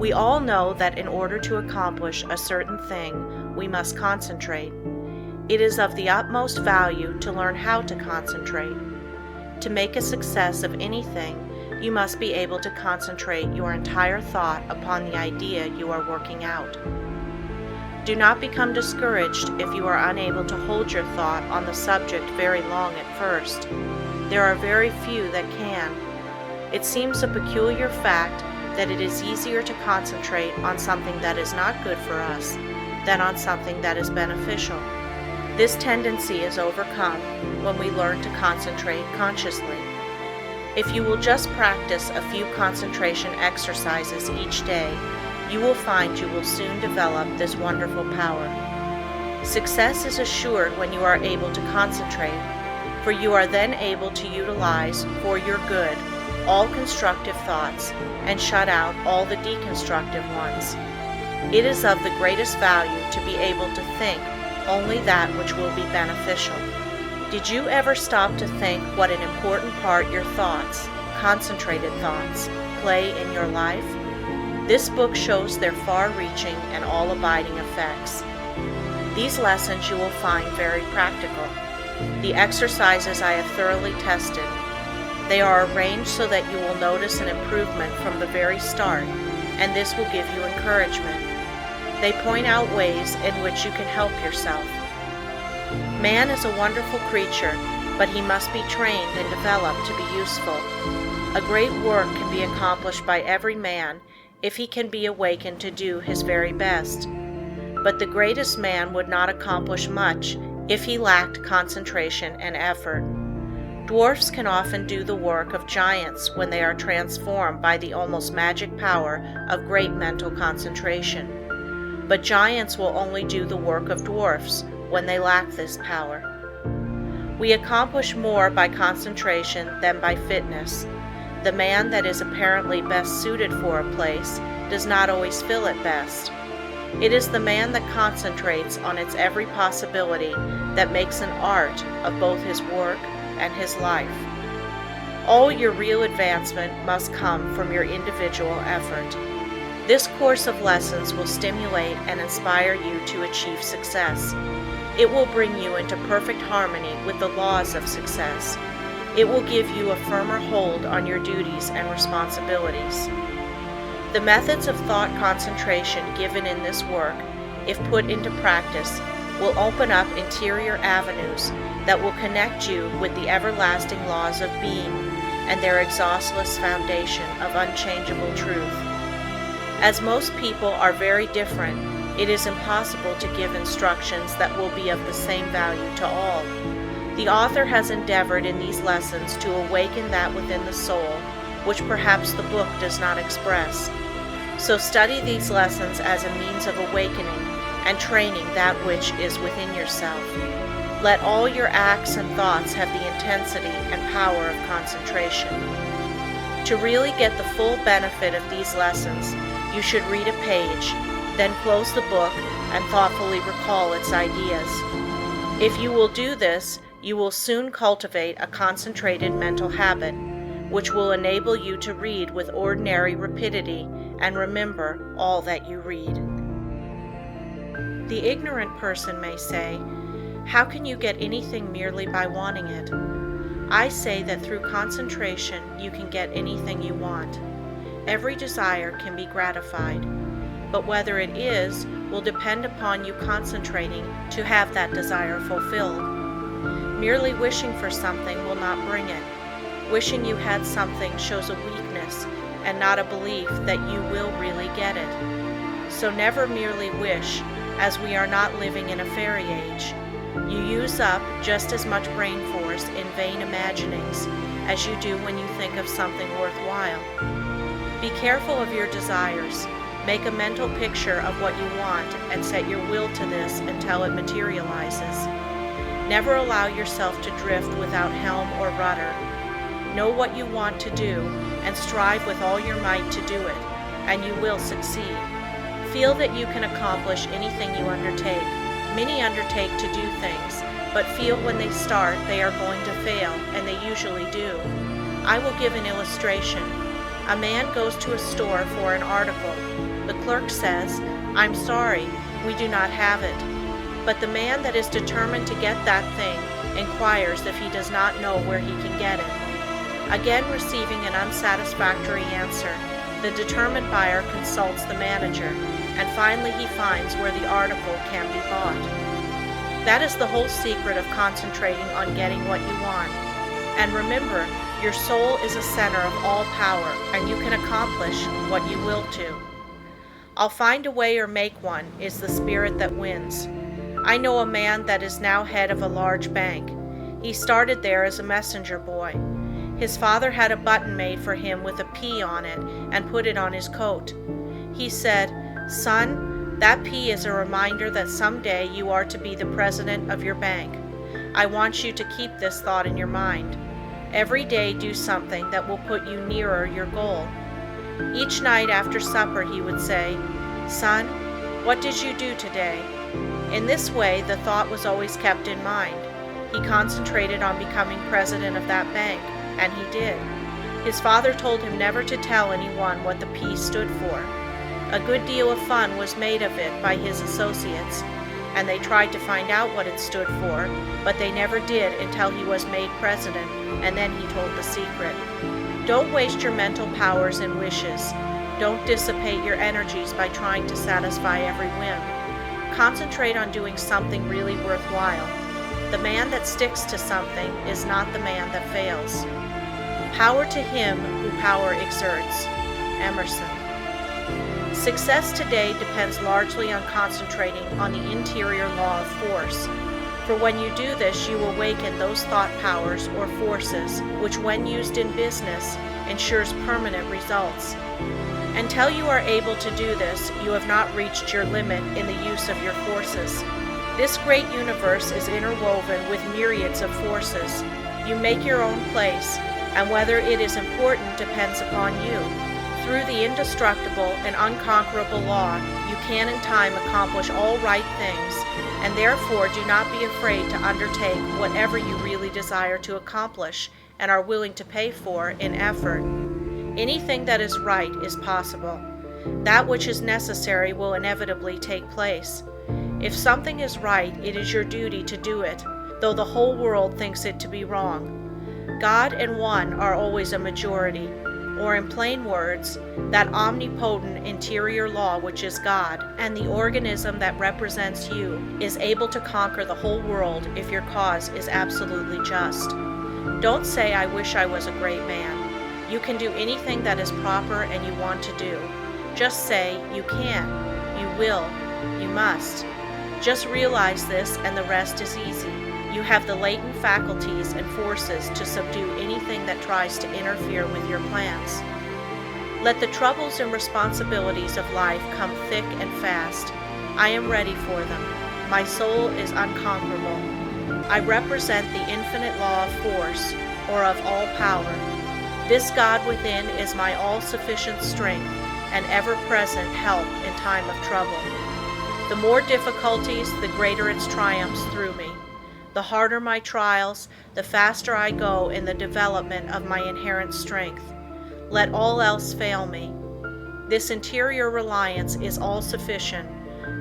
We all know that in order to accomplish a certain thing, we must concentrate. It is of the utmost value to learn how to concentrate. To make a success of anything, you must be able to concentrate your entire thought upon the idea you are working out. Do not become discouraged if you are unable to hold your thought on the subject very long at first. There are very few that can. It seems a peculiar fact that it is easier to concentrate on something that is not good for us than on something that is beneficial. This tendency is overcome when we learn to concentrate consciously. If you will just practice a few concentration exercises each day, you will find you will soon develop this wonderful power. Success is assured when you are able to concentrate, for you are then able to utilize for your good all constructive thoughts and shut out all the deconstructive ones. It is of the greatest value to be able to think only that which will be beneficial. Did you ever stop to think what an important part your thoughts, concentrated thoughts, play in your life? This book shows their far-reaching and all-abiding effects. These lessons you will find very practical. The exercises I have thoroughly tested. They are arranged so that you will notice an improvement from the very start, and this will give you encouragement. They point out ways in which you can help yourself. Man is a wonderful creature, but he must be trained and developed to be useful. A great work can be accomplished by every man if he can be awakened to do his very best. But the greatest man would not accomplish much if he lacked concentration and effort. Dwarfs can often do the work of giants when they are transformed by the almost magic power of great mental concentration. But giants will only do the work of dwarfs when they lack this power. We accomplish more by concentration than by fitness. The man that is apparently best suited for a place does not always fill it best. It is the man that concentrates on its every possibility that makes an art of both his work and his life. All your real advancement must come from your individual effort. This course of lessons will stimulate and inspire you to achieve success. It will bring you into perfect harmony with the laws of success. It will give you a firmer hold on your duties and responsibilities. The methods of thought concentration given in this work, if put into practice, will open up interior avenues that will connect you with the everlasting laws of being and their exhaustless foundation of unchangeable truth. As most people are very different, it is impossible to give instructions that will be of the same value to all. The author has endeavored in these lessons to awaken that within the soul which perhaps the book does not express. So study these lessons as a means of awakening and training that which is within yourself. Let all your acts and thoughts have the intensity and power of concentration. To really get the full benefit of these lessons, you should read a page, then close the book and thoughtfully recall its ideas. If you will do this, you will soon cultivate a concentrated mental habit, which will enable you to read with ordinary rapidity and remember all that you read. The ignorant person may say, "How can you get anything merely by wanting it?" I say that through concentration you can get anything you want. Every desire can be gratified, but whether it is will depend upon you concentrating to have that desire fulfilled. Merely wishing for something will not bring it. Wishing you had something shows a weakness and not a belief that you will really get it. So never merely wish, as we are not living in a fairy age. You use up just as much brain force in vain imaginings as you do when you think of something worthwhile. Be careful of your desires. Make a mental picture of what you want and set your will to this until it materializes. Never allow yourself to drift without helm or rudder. Know what you want to do and strive with all your might to do it, and you will succeed. Feel that you can accomplish anything you undertake. Many undertake to do things, but feel when they start they are going to fail, and they usually do. I will give an illustration. A man goes to a store for an article. The clerk says, "I'm sorry, we do not have it." But the man that is determined to get that thing inquires if he does not know where he can get it. Again receiving an unsatisfactory answer, the determined buyer consults the manager, and finally he finds where the article can be bought. That is the whole secret of concentrating on getting what you want. And remember, your soul is a center of all power, and you can accomplish what you will to. "I'll find a way or make one" is the spirit that wins. I know a man that is now head of a large bank. He started there as a messenger boy. His father had a button made for him with a P on it and put it on his coat. He said, "Son, that P is a reminder that someday you are to be the president of your bank. I want you to keep this thought in your mind. Every day do something that will put you nearer your goal." Each night after supper he would say, "Son, what did you do today?" In this way the thought was always kept in mind. He concentrated on becoming president of that bank, and he did. His father told him never to tell anyone what the P stood for. A good deal of fun was made of it by his associates, and they tried to find out what it stood for, but they never did until he was made president, and then he told the secret. Don't waste your mental powers and wishes. Don't dissipate your energies by trying to satisfy every whim. Concentrate on doing something really worthwhile. The man that sticks to something is not the man that fails. Power to him who power exerts. Emerson. Success today depends largely on concentrating on the interior law of force. For when you do this, you awaken those thought powers or forces which, when used in business, ensures permanent results. Until you are able to do this, you have not reached your limit in the use of your forces. This great universe is interwoven with myriads of forces. You make your own place, and whether it is important depends upon you. Through the indestructible and unconquerable law, you can in time accomplish all right things, and therefore do not be afraid to undertake whatever you really desire to accomplish and are willing to pay for in effort. Anything that is right is possible. That which is necessary will inevitably take place. If something is right, it is your duty to do it, though the whole world thinks it to be wrong. God and one are always a majority, or in plain words, that omnipotent interior law which is God, and the organism that represents you, is able to conquer the whole world if your cause is absolutely just. Don't say, "I wish I was a great man." You can do anything that is proper and you want to do. Just say, "You can, you will, you must." Just realize this and the rest is easy. You have the latent faculties and forces to subdue anything that tries to interfere with your plans. Let the troubles and responsibilities of life come thick and fast. I am ready for them. My soul is unconquerable. I represent the infinite law of force, or of all power. This God within is my all-sufficient strength and ever-present help in time of trouble. The more difficulties, the greater its triumphs through me. The harder my trials, the faster I go in the development of my inherent strength. Let all else fail me. This interior reliance is all-sufficient.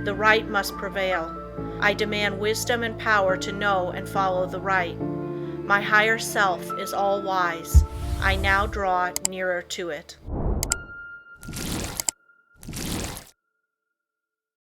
The right must prevail. I demand wisdom and power to know and follow the right. My higher self is all-wise. I now draw nearer to it.